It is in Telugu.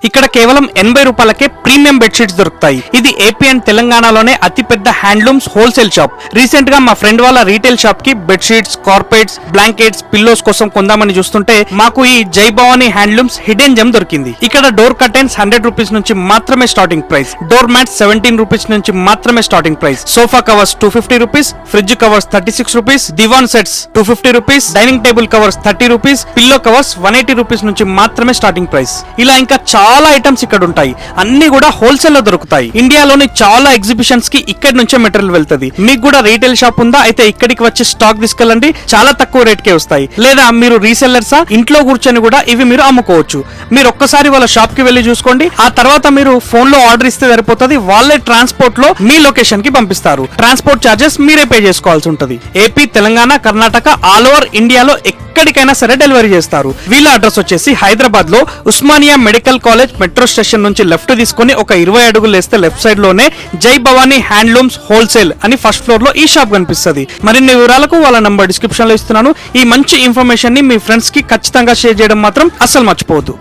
ఇక్కడ కేవలం 80 రూపాయలకే ప్రీమియం బెడ్షీట్స్ దొరుకుతాయి. ఇది ఏపీ అండ్ తెలంగాణలోనే అతిపెద్ద హ్యాండ్లూమ్స్ హోల్సేల్ షాప్. రీసెంట్ గా మా ఫ్రెండ్ వాళ్ళ రీటైల్ షాప్ కి బెడ్షీట్స్, కార్పెట్స్, బ్లాంకెట్స్, పిల్లోస్ కోసం కొందామని చూస్తుంటే మాకు ఈ జై భవానీ హ్యాండ్లూమ్స్ హిడెన్ జెమ్ దొరికింది. ఇక్కడ డోర్ కర్టెన్స్ 100 రూపీస్ నుంచి మాత్రమే starting price, door mats 17 rupees నుంచి మాత్రమే starting price, sofa covers 250 rupees, fridge covers 36 rupees, divan sets 250 rupees, dining table covers 30 rupees, pillow covers 180 rupees నుంచి మాత్రమే స్టార్టింగ్ ప్రైస్. ఇలా ఇంకా చాలా ఐటమ్స్ ఇక్కడ ఉంటాయి. అన్ని కూడా హోల్సేల్ లో దొరుకుతాయి. ఇండియాలోని చాలా ఎగ్జిబిషన్స్ కి ఇక్కడి నుంచే మెటీరియల్ వెళ్తది. మీకు కూడా రీటైల్ షాప్ ఉందా? అయితే ఇక్కడికి వచ్చి స్టాక్ తీసుకెళ్ళండి, చాలా తక్కువ రేట్ కే వస్తాయి. లేదా మీరు రీసెల్లర్సా, ఇంట్లో కూర్చొని కూడా ఇవి మీరు అమ్ముకోవచ్చు. మీరు ఒక్కసారి వాళ్ళ షాప్ కి వెళ్లి చూసుకోండి. ఆ తర్వాత మీరు ఫోన్ లో ఆర్డర్ ఇస్తే సరిపోతుంది. వాళ్ళే ట్రాన్స్పోర్ట్ లో మీ లొకేషన్ కి పంపిస్తారు. ట్రాన్స్పోర్ట్ చార్జెస్ మీరే పే చేసుకోవాల్సి ఉంటది. AP, Telangana, Karnataka all over ఇండియాలో ఎక్కడికైనా సరే డెలివరీ చేస్తారు. వీళ్ళ అడ్రస్ వచ్చేసి హైదరాబాద్ లో Osmania medical college metro station నుంచి లెఫ్ట్ తీసుకుని ఒక 20 అడుగులు వేస్తే లెఫ్ట్ సైడ్ లోనే జై భవానీ హ్యాండ్లూమ్స్ హోల్సేల్ అని ఫస్ట్ ఫ్లోర్ లో ఈ షాప్ కనిపిస్తుంది. మరిన్ని వివరాలకు వాళ్ళ నంబర్ డిస్క్రిప్షన్ లో ఇస్తున్నాను. ఈ మంచి ఇన్ఫర్మేషన్ ని మీ ఫ్రెండ్స్ కి ఖచ్చితంగా షేర్ చేయడం మాత్రం అస్సలు మర్చిపోవద్దు.